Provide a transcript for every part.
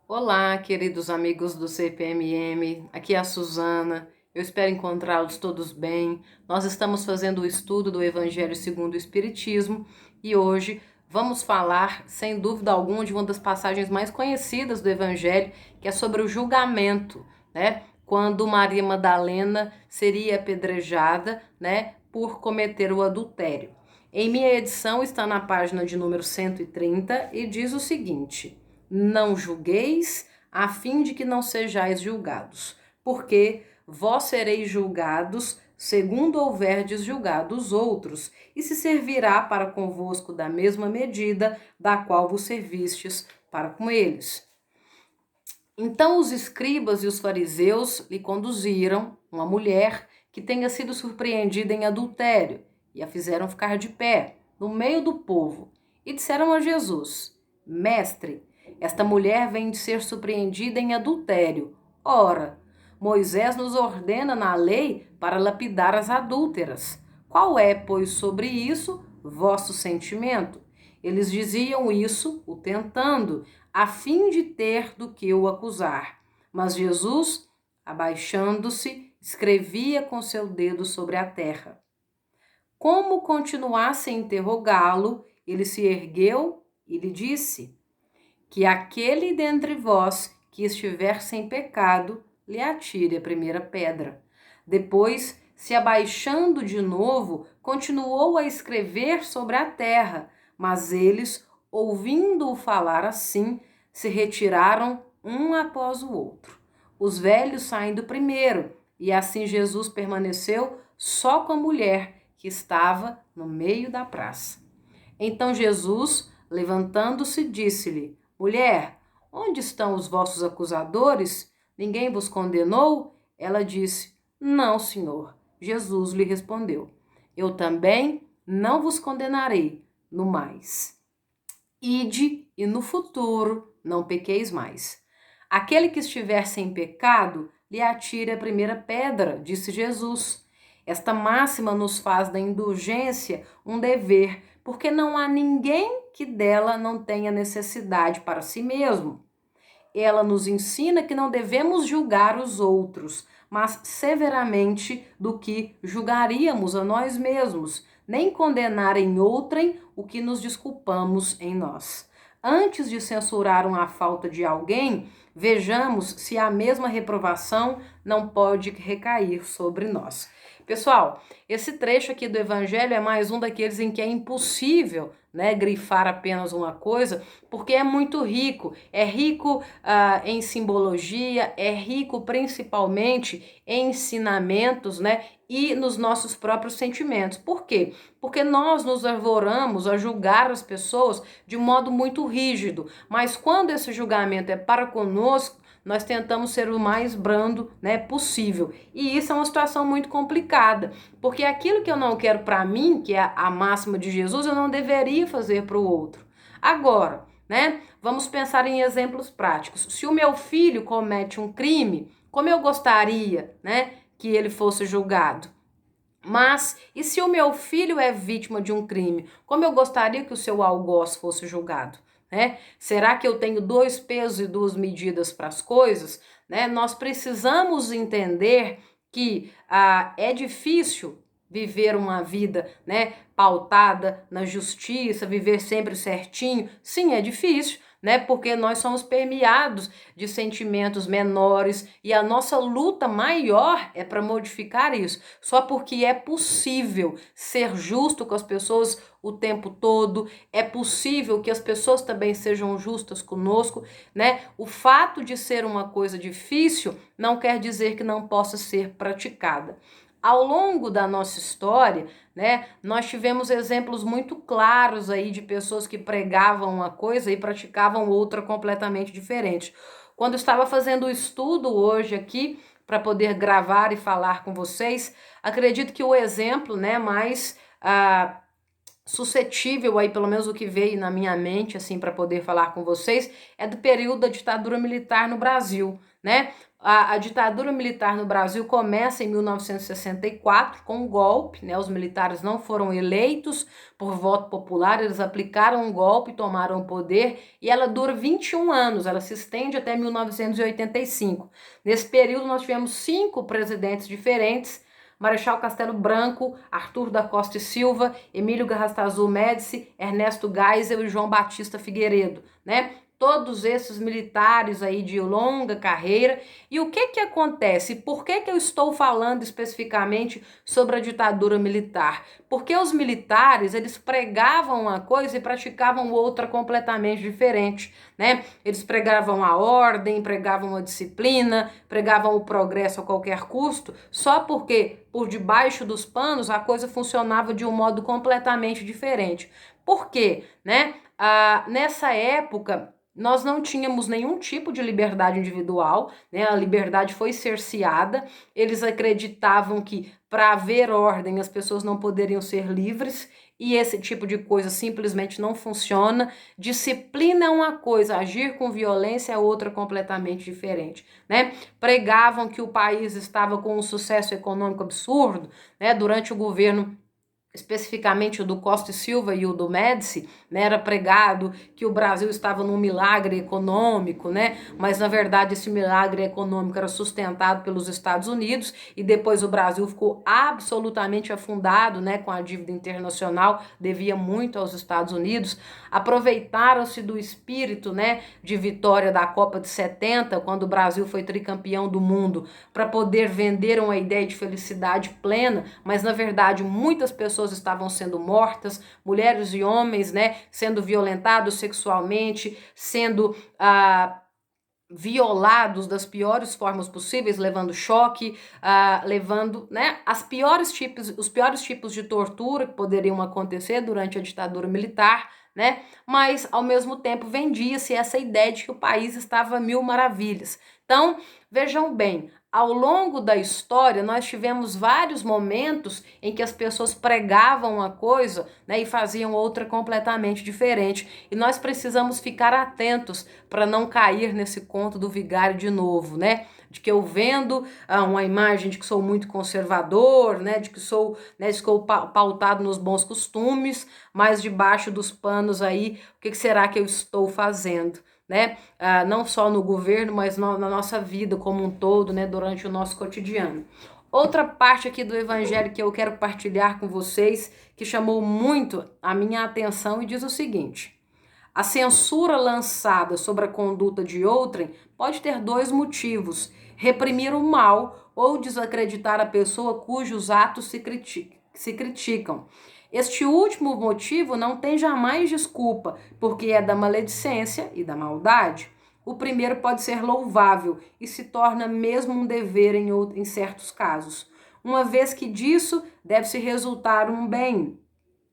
Olá, queridos amigos do CPMM, aqui é a Suzana. Eu espero encontrá-los todos bem. Nós estamos fazendo o estudo do Evangelho segundo o Espiritismo e hoje vamos falar, sem dúvida alguma, de uma das passagens mais conhecidas do Evangelho, que é sobre o julgamento, né? Quando Maria Madalena seria apedrejada, né, por cometer o adultério. Em minha edição está na página de número 130 e diz o seguinte: não julgueis, a fim de que não sejais julgados, porque vós sereis julgados segundo houverdes julgado os outros, e se servirá para convosco da mesma medida da qual vos servistes para com eles. Então os escribas e os fariseus lhe conduziram uma mulher que tenha sido surpreendida em adultério, e a fizeram ficar de pé, no meio do povo, e disseram a Jesus: Mestre, esta mulher vem de ser surpreendida em adultério. Ora, Moisés nos ordena na lei para lapidar as adúlteras. Qual é, pois, sobre isso vosso sentimento? Eles diziam isso, o tentando, a fim de ter do que o acusar. Mas Jesus, abaixando-se, escrevia com seu dedo sobre a terra. Como continuasse a interrogá-lo, ele se ergueu e lhe disse: que aquele dentre vós que estiver sem pecado, lhe atire a primeira pedra. Depois, se abaixando de novo, continuou a escrever sobre a terra, mas eles, ouvindo-o falar assim, se retiraram um após o outro. Os velhos saindo primeiro, e assim Jesus permaneceu só com a mulher que estava no meio da praça. Então Jesus, levantando-se, disse-lhe: Mulher, onde estão os vossos acusadores? Ninguém vos condenou? Ela disse: Não, Senhor. Jesus lhe respondeu: Eu também não vos condenarei no mais. Ide e no futuro não pequeis mais. Aquele que estiver sem pecado, lhe atire a primeira pedra, disse Jesus. Esta máxima nos faz da indulgência um dever, porque não há ninguém que dela não tenha necessidade para si mesmo. Ela nos ensina que não devemos julgar os outros, mas severamente do que julgaríamos a nós mesmos, nem condenar em outrem o que nos desculpamos em nós. Antes de censurar a falta de alguém, vejamos se a mesma reprovação não pode recair sobre nós. Pessoal, esse trecho aqui do Evangelho é mais um daqueles em que é impossível, né, grifar apenas uma coisa, porque é muito rico. É rico em simbologia, é rico principalmente em ensinamentos, né, e nos nossos próprios sentimentos. Por quê? Porque nós nos arvoramos a julgar as pessoas de um modo muito rígido, mas quando esse julgamento é para conosco, nós tentamos ser o mais brando, né, possível. E isso é uma situação muito complicada, porque aquilo que eu não quero para mim, que é a máxima de Jesus, eu não deveria fazer para o outro. Agora, né, vamos pensar em exemplos práticos. Se o meu filho comete um crime, como eu gostaria, né, que ele fosse julgado? Mas, e se o meu filho é vítima de um crime, como eu gostaria que o seu algoz fosse julgado? Né? Será que eu tenho dois pesos e duas medidas para as coisas? Né? Nós precisamos entender que é difícil viver uma vida, né, pautada na justiça, viver sempre certinho. Sim, é difícil, né? Porque nós somos permeados de sentimentos menores e a nossa luta maior é para modificar isso. Só porque é possível ser justo com as pessoas o tempo todo, é possível que as pessoas também sejam justas conosco, né? O fato de ser uma coisa difícil não quer dizer que não possa ser praticada. Ao longo da nossa história, né, nós tivemos exemplos muito claros aí de pessoas que pregavam uma coisa e praticavam outra completamente diferente. Quando eu estava fazendo o estudo hoje aqui para poder gravar e falar com vocês, acredito que o exemplo, né, mais suscetível aí, pelo menos o que veio na minha mente, assim, para poder falar com vocês, é do período da ditadura militar no Brasil, né? A ditadura militar no Brasil começa em 1964 com um golpe, né? Os militares não foram eleitos por voto popular, eles aplicaram um golpe, tomaram o poder e ela dura 21 anos, ela se estende até 1985. Nesse período nós tivemos 5 presidentes diferentes: Marechal Castelo Branco, Arthur da Costa e Silva, Emílio Garrastazu Médici, Ernesto Geisel e João Batista Figueiredo, né? Todos esses militares aí de longa carreira. E o que acontece? Por que eu estou falando especificamente sobre a ditadura militar? Porque os militares, eles pregavam uma coisa e praticavam outra completamente diferente, né? Eles pregavam a ordem, pregavam a disciplina, pregavam o progresso a qualquer custo, só porque por debaixo dos panos a coisa funcionava de um modo completamente diferente. Por quê, né? Nessa época nós não tínhamos nenhum tipo de liberdade individual, né? A liberdade foi cerceada. Eles acreditavam que para haver ordem as pessoas não poderiam ser livres, e esse tipo de coisa simplesmente não funciona. Disciplina é uma coisa, agir com violência é outra completamente diferente, né? Pregavam que o país estava com um sucesso econômico absurdo, né? Durante o governo especificamente o do Costa e Silva e o do Médici, né, era pregado que o Brasil estava num milagre econômico, né, mas na verdade esse milagre econômico era sustentado pelos Estados Unidos, e depois o Brasil ficou absolutamente afundado, né, com a dívida internacional, devia muito aos Estados Unidos. Aproveitaram-se do espírito, né, de vitória da Copa de 70, quando o Brasil foi tricampeão do mundo, para poder vender uma ideia de felicidade plena, mas na verdade muitas pessoas estavam sendo mortas, mulheres e homens, né, sendo violentados sexualmente, sendo violados das piores formas possíveis, levando choque, levando, né, os piores tipos de tortura que poderiam acontecer durante a ditadura militar, né, mas ao mesmo tempo vendia-se essa ideia de que o país estava a mil maravilhas. Então, vejam bem, ao longo da história, nós tivemos vários momentos em que as pessoas pregavam uma coisa, né, e faziam outra completamente diferente. E nós precisamos ficar atentos para não cair nesse conto do vigário de novo, né? De que eu vendo uma imagem de que sou muito conservador, né, de que sou pautado nos bons costumes, mas debaixo dos panos aí, o que será que eu estou fazendo? Né? Não só no governo, mas na nossa vida como um todo, né? Durante o nosso cotidiano. Outra parte aqui do evangelho que eu quero partilhar com vocês, que chamou muito a minha atenção e diz o seguinte: a censura lançada sobre a conduta de outrem pode ter 2 motivos: reprimir o mal ou desacreditar a pessoa cujos atos se criticam. Este último motivo não tem jamais desculpa, porque é da maledicência e da maldade. O primeiro pode ser louvável e se torna mesmo um dever em certos casos, uma vez que disso deve-se resultar um bem.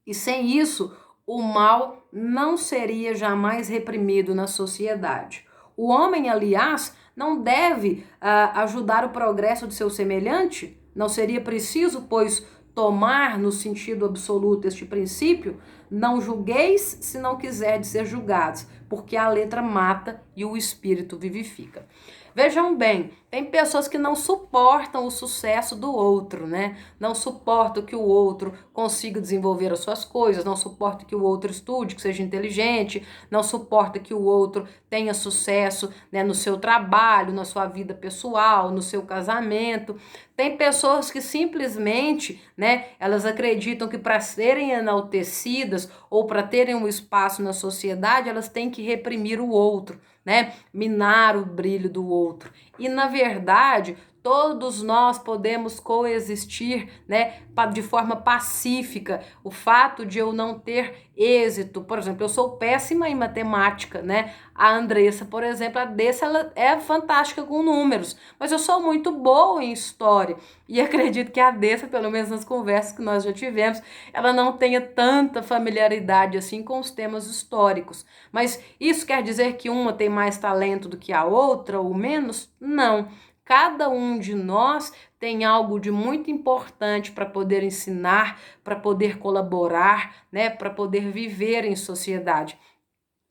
E sem isso, o mal não seria jamais reprimido na sociedade. O homem, aliás, não deve ajudar o progresso de seu semelhante? Não seria preciso, pois, tomar no sentido absoluto este princípio? Não julgueis se não quiserdes ser julgados, porque a letra mata e o espírito vivifica. Vejam bem, tem pessoas que não suportam o sucesso do outro, né? Não suportam que o outro consiga desenvolver as suas coisas, não suportam que o outro estude, que seja inteligente, não suporta que o outro tenha sucesso, né, no seu trabalho, na sua vida pessoal, no seu casamento. Tem pessoas que simplesmente, né, elas acreditam que para serem enaltecidas ou para terem um espaço na sociedade, elas têm que reprimir o outro, né? Minar o brilho do outro. E na verdade, todos nós podemos coexistir, né, de forma pacífica. O fato de eu não ter êxito, por exemplo, eu sou péssima em matemática, né? A Andressa, por exemplo, a Dessa, ela é fantástica com números, mas eu sou muito boa em história. E acredito que a Dessa, pelo menos nas conversas que nós já tivemos, ela não tenha tanta familiaridade assim com os temas históricos. Mas isso quer dizer que uma tem mais talento do que a outra ou menos? Não. Cada um de nós tem algo de muito importante para poder ensinar, para poder colaborar, né, para poder viver em sociedade.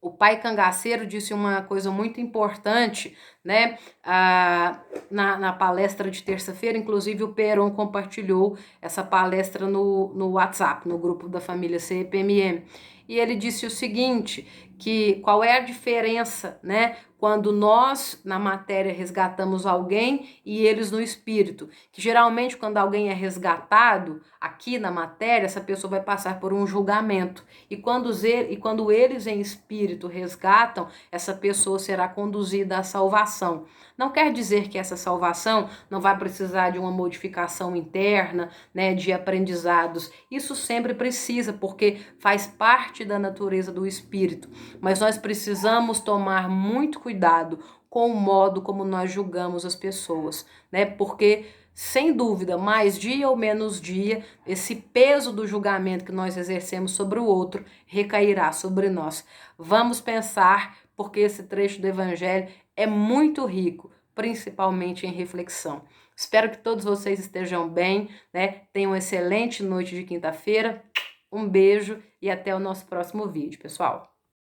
O pai cangaceiro disse uma coisa muito importante, né? Na palestra de terça-feira, inclusive o Peron compartilhou essa palestra no WhatsApp, no grupo da família CPMM. E ele disse o seguinte, que qual é a diferença, né? Quando nós, na matéria, resgatamos alguém e eles no espírito. Que geralmente, quando alguém é resgatado, aqui na matéria, essa pessoa vai passar por um julgamento. E quando eles em espírito resgatam, essa pessoa será conduzida à salvação. Não quer dizer que essa salvação não vai precisar de uma modificação interna, né, de aprendizados. Isso sempre precisa, porque faz parte da natureza do espírito. Mas nós precisamos tomar muito cuidado com o modo como nós julgamos as pessoas, né? Porque sem dúvida, mais dia ou menos dia, esse peso do julgamento que nós exercemos sobre o outro recairá sobre nós. Vamos pensar, porque esse trecho do Evangelho é muito rico, principalmente em reflexão. Espero que todos vocês estejam bem, né? Tenham uma excelente noite de quinta-feira. Um beijo e até o nosso próximo vídeo, pessoal.